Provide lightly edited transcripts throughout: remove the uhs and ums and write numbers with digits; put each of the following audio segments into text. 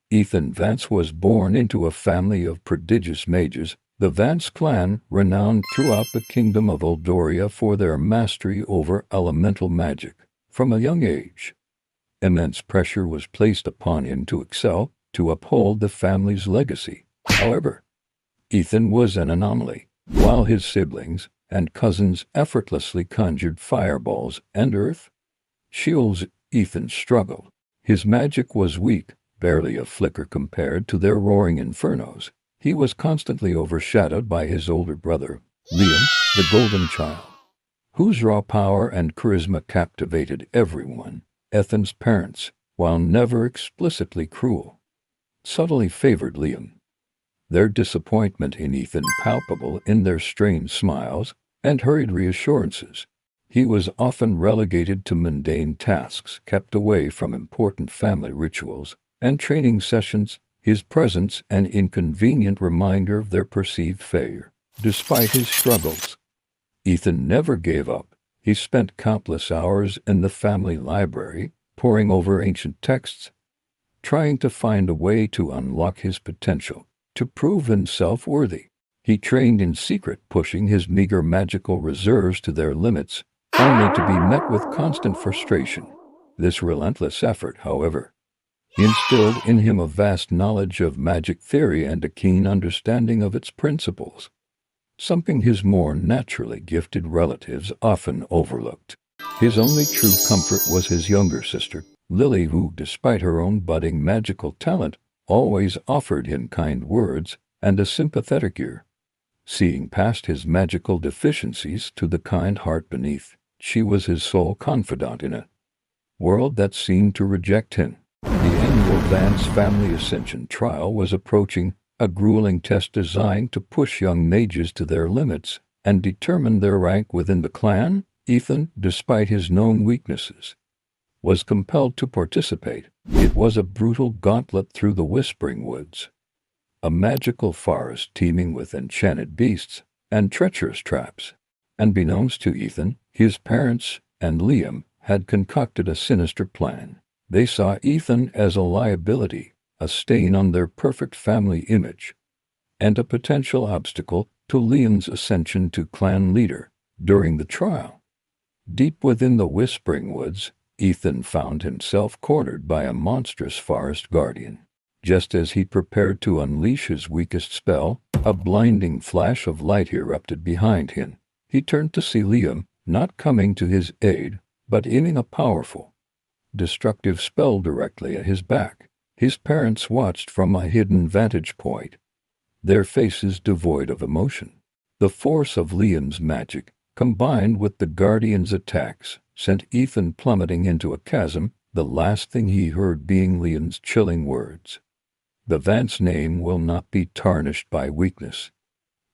Ethan Vance was born into a family of prodigious mages, the Vance clan, renowned throughout the kingdom of Eldoria for their mastery over elemental magic. From a young age, immense pressure was placed upon him to excel, to uphold the family's legacy. However, Ethan was an anomaly. While his siblings and cousins effortlessly conjured fireballs and earth shields, Ethan struggled. His magic was weak, barely a flicker compared to their roaring infernos. He was constantly overshadowed by his older brother, Liam, the golden child, whose raw power and charisma captivated everyone. Ethan's parents, while never explicitly cruel, subtly favored Liam, their disappointment in Ethan palpable in their strained smiles and hurried reassurances. He was often relegated to mundane tasks, kept away from important family rituals and training sessions, his presence an inconvenient reminder of their perceived failure. Despite his struggles, Ethan never gave up. He spent countless hours in the family library, poring over ancient texts, trying to find a way to unlock his potential, to prove himself worthy. He trained in secret, pushing his meager magical reserves to their limits, only to be met with constant frustration. This relentless effort, however, instilled in him a vast knowledge of magic theory and a keen understanding of its principles, something his more naturally gifted relatives often overlooked. His only true comfort was his younger sister, Lily, who, despite her own budding magical talent, always offered him kind words and a sympathetic ear. Seeing past his magical deficiencies to the kind heart beneath, she was his sole confidant in a world that seemed to reject him. The annual Vance family ascension trial was approaching, a grueling test designed to push young mages to their limits and determine their rank within the clan. Ethan, despite his known weaknesses, was compelled to participate. It was a brutal gauntlet through the Whispering Woods, a magical forest teeming with enchanted beasts and treacherous traps. Unbeknownst to Ethan, his parents and Liam had concocted a sinister plan. They saw Ethan as a liability, a stain on their perfect family image, and a potential obstacle to Liam's ascension to clan leader. During the trial, deep within the Whispering Woods, Ethan found himself cornered by a monstrous forest guardian. Just as he prepared to unleash his weakest spell, a blinding flash of light erupted behind him. He turned to see Liam, not coming to his aid, but aiming a powerful, destructive spell directly at his back. His parents watched from a hidden vantage point, their faces devoid of emotion. The force of Liam's magic, combined with the guardian's attacks, sent Ethan plummeting into a chasm, the last thing he heard being Liam's chilling words. The Vance name will not be tarnished by weakness.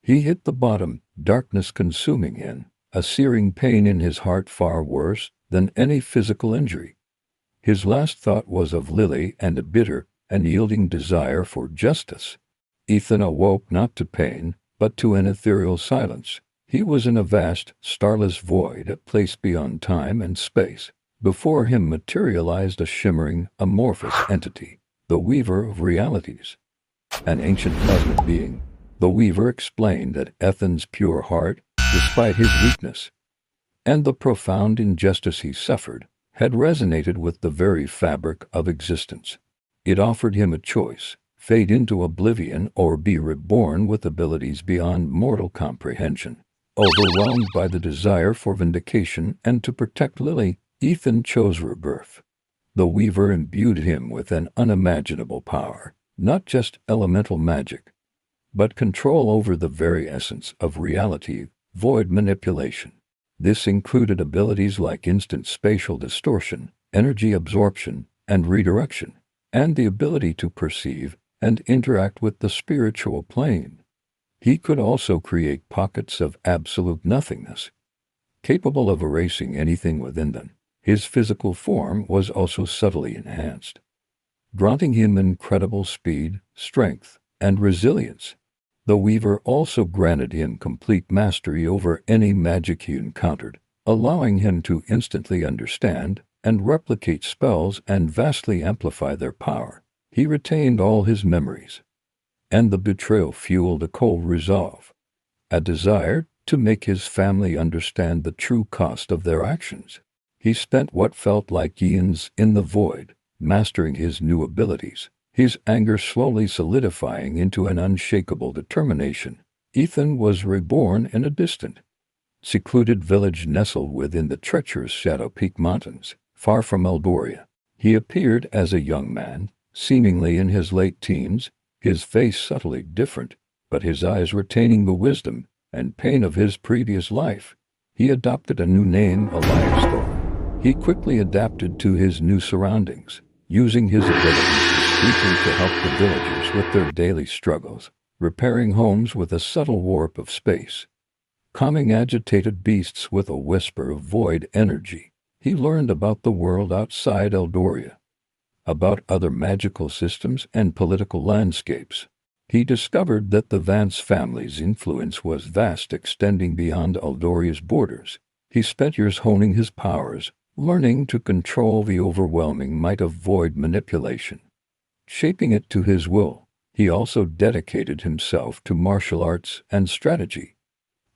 He hit the bottom, darkness consuming him, a searing pain in his heart far worse than any physical injury. His last thought was of Lily and a bitter, unyielding desire for justice. Ethan awoke not to pain, but to an ethereal silence. He was in a vast, starless void, a place beyond time and space. Before him materialized a shimmering, amorphous entity, the Weaver of Realities, an ancient cosmic being. The Weaver explained that Ethan's pure heart, despite his weakness and the profound injustice he suffered, had resonated with the very fabric of existence. It offered him a choice: fade into oblivion or be reborn with abilities beyond mortal comprehension. Overwhelmed by the desire for vindication and to protect Lily, Ethan chose rebirth. The Weaver imbued him with an unimaginable power, not just elemental magic, but control over the very essence of reality, void manipulation. This included abilities like instant spatial distortion, energy absorption, and redirection, and the ability to perceive and interact with the spiritual plane. He could also create pockets of absolute nothingness, capable of erasing anything within them. His physical form was also subtly enhanced, granting him incredible speed, strength, and resilience. The Weaver also granted him complete mastery over any magic he encountered, allowing him to instantly understand and replicate spells and vastly amplify their power. He retained all his memories, and the betrayal fueled a cold resolve, a desire to make his family understand the true cost of their actions. He spent what felt like eons in the void, mastering his new abilities, his anger slowly solidifying into an unshakable determination. Ethan was reborn in a distant, secluded village nestled within the treacherous Shadow Peak Mountains, far from Eldoria. He appeared as a young man, seemingly in his late teens, his face subtly different, but his eyes retaining the wisdom and pain of his previous life. He adopted a new name, Elias Thorne. He quickly adapted to his new surroundings, using his abilities discreetly to help the villagers with their daily struggles, repairing homes with a subtle warp of space, calming agitated beasts with a whisper of void energy. He learned about the world outside Eldoria, about other magical systems and political landscapes. He discovered that the Vance family's influence was vast, extending beyond Eldoria's borders. He spent years honing his powers, learning to control the overwhelming might of void manipulation, shaping it to his will. He also dedicated himself to martial arts and strategy,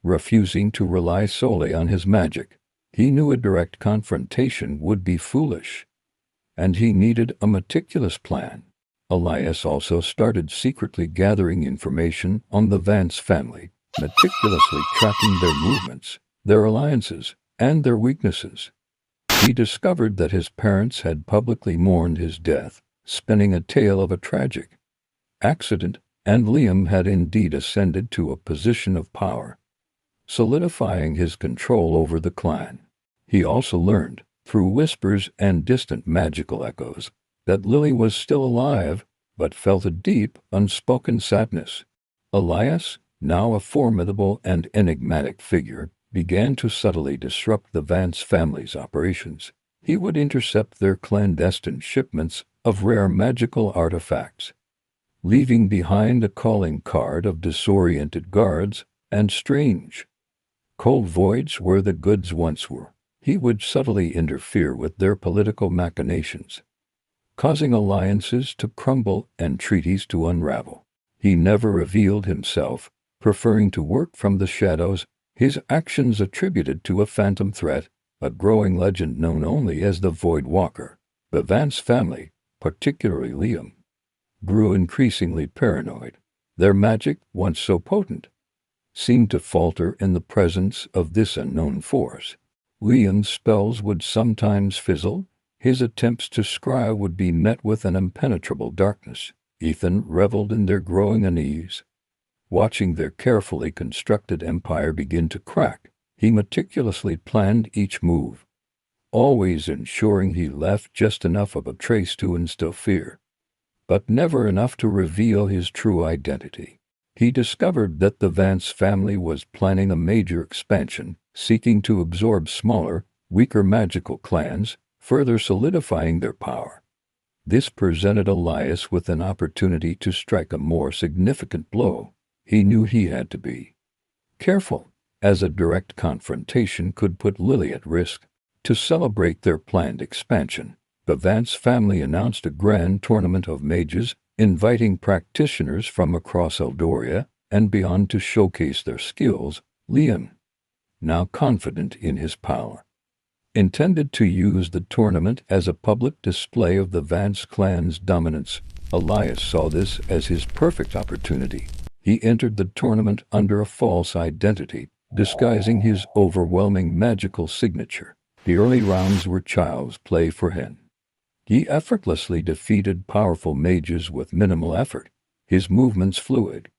refusing to rely solely on his magic. He knew a direct confrontation would be foolish, and he needed a meticulous plan. Elias also started secretly gathering information on the Vance family, meticulously tracking their movements, their alliances, and their weaknesses. He discovered that his parents had publicly mourned his death, spinning a tale of a tragic accident, and Liam had indeed ascended to a position of power, solidifying his control over the clan. He also learned, through whispers and distant magical echoes, that Lily was still alive, but felt a deep, unspoken sadness. Elias, now a formidable and enigmatic figure, began to subtly disrupt the Vance family's operations. He would intercept their clandestine shipments of rare magical artifacts, leaving behind a calling card of disoriented guards and strange, cold voids where the goods once were. He would subtly interfere with their political machinations, causing alliances to crumble and treaties to unravel. He never revealed himself, preferring to work from the shadows, his actions attributed to a phantom threat, a growing legend known only as the Void Walker. The Vance family, particularly Liam, grew increasingly paranoid. Their magic, once so potent, seemed to falter in the presence of this unknown force. Liam's spells would sometimes fizzle, his attempts to scry would be met with an impenetrable darkness. Ethan reveled in their growing unease, watching their carefully constructed empire begin to crack. He meticulously planned each move, always ensuring he left just enough of a trace to instill fear, but never enough to reveal his true identity. He discovered that the Vance family was planning a major expansion, seeking to absorb smaller, weaker magical clans, further solidifying their power. This presented Elias with an opportunity to strike a more significant blow. He knew he had to be careful, as a direct confrontation could put Lily at risk. To celebrate their planned expansion, the Vance family announced a grand tournament of mages, inviting practitioners from across Eldoria and beyond to showcase their skills. Liam, now confident in his power, intended to use the tournament as a public display of the Vance clan's dominance. Elias saw this as his perfect opportunity. He entered the tournament under a false identity, disguising his overwhelming magical signature. The early rounds were child's play for him. He effortlessly defeated powerful mages with minimal effort, his movements fluid,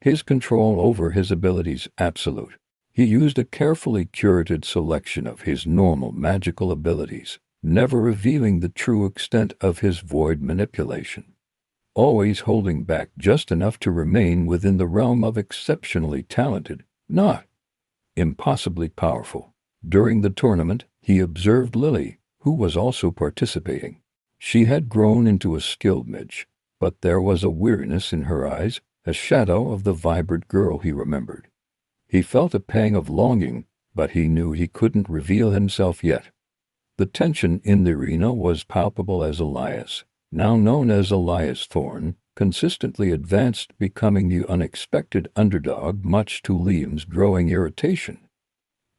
his control over his abilities absolute. He used a carefully curated selection of his normal magical abilities, never revealing the true extent of his void manipulation, always holding back just enough to remain within the realm of exceptionally talented, not impossibly powerful. During the tournament, he observed Lily, who was also participating. She had grown into a skilled mage, but there was a weariness in her eyes, a shadow of the vibrant girl he remembered. He felt a pang of longing, but he knew he couldn't reveal himself yet. The tension in the arena was palpable as Elias, now known as Elias Thorne, consistently advanced, becoming the unexpected underdog, much to Liam's growing irritation.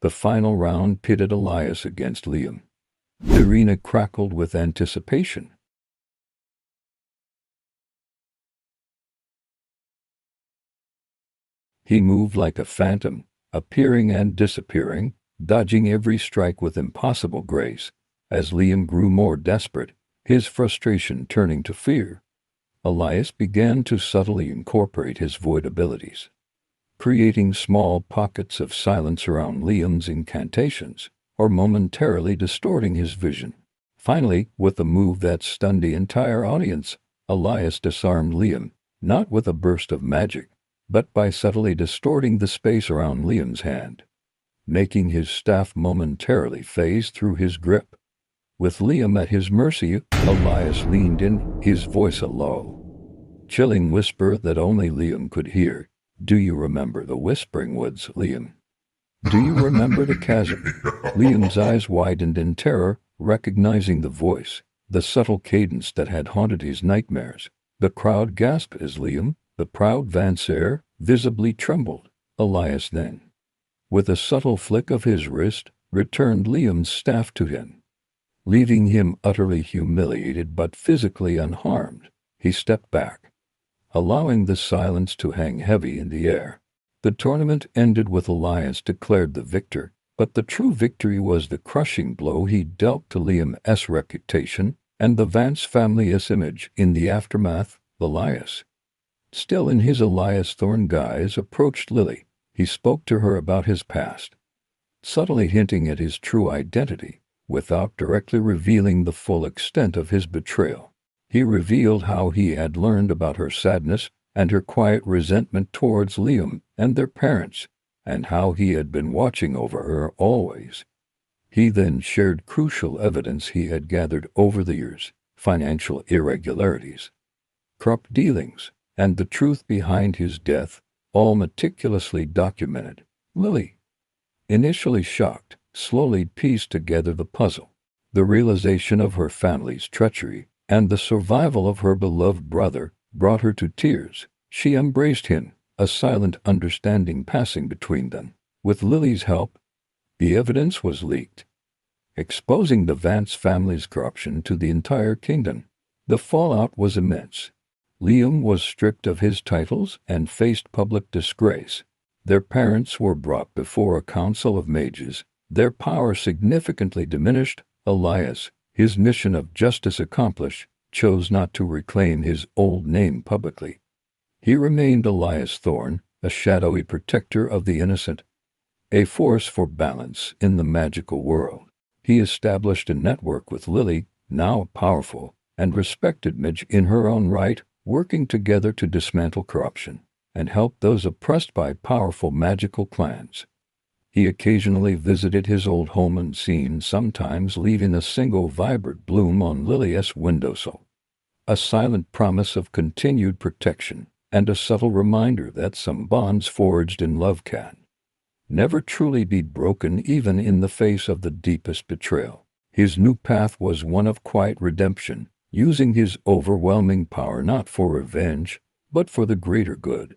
The final round pitted Elias against Liam. The arena crackled with anticipation. He moved like a phantom, appearing and disappearing, dodging every strike with impossible grace. As Liam grew more desperate, his frustration turning to fear, Elias began to subtly incorporate his void abilities, creating small pockets of silence around Liam's incantations, or momentarily distorting his vision. Finally, with a move that stunned the entire audience, Elias disarmed Liam, not with a burst of magic, but by subtly distorting the space around Liam's hand, making his staff momentarily phase through his grip. With Liam at his mercy, Elias leaned in, his voice a low, chilling whisper that only Liam could hear. "Do you remember the Whispering Woods, Liam? Do you remember the chasm?" Liam's eyes widened in terror, recognizing the voice, the subtle cadence that had haunted his nightmares. The crowd gasped as Liam, the proud Vance heir, visibly trembled. Elias then, with a subtle flick of his wrist, returned Liam's staff to him, leaving him utterly humiliated but physically unharmed. He stepped back, allowing the silence to hang heavy in the air. The tournament ended with Elias declared the victor, but the true victory was the crushing blow he dealt to Liam's reputation and the Vance family's image. In the aftermath, Elias, still in his Elias Thorne guise, approached Lily. He spoke to her about his past, subtly hinting at his true identity, without directly revealing the full extent of his betrayal. He revealed how he had learned about her sadness and her quiet resentment towards Liam and their parents, and how he had been watching over her always. He then shared crucial evidence he had gathered over the years: financial irregularities, corrupt dealings, and the truth behind his death, all meticulously documented. Lily, initially shocked, slowly pieced together the puzzle. The realization of her family's treachery and the survival of her beloved brother brought her to tears. She embraced him, a silent understanding passing between them. With Lily's help, the evidence was leaked, exposing the Vance family's corruption to the entire kingdom. The fallout was immense. Liam was stripped of his titles and faced public disgrace. Their parents were brought before a council of mages, their power significantly diminished. Elias, his mission of justice accomplished, chose not to reclaim his old name publicly. He remained Elias Thorne, a shadowy protector of the innocent, a force for balance in the magical world. He established a network with Lily, now a powerful and respected mage in her own right, working together to dismantle corruption and help those oppressed by powerful magical clans. He occasionally visited his old home unseen, sometimes leaving a single vibrant bloom on Lily's windowsill, a silent promise of continued protection and a subtle reminder that some bonds forged in love can never truly be broken, even in the face of the deepest betrayal. His new path was one of quiet redemption, using his overwhelming power not for revenge, but for the greater good.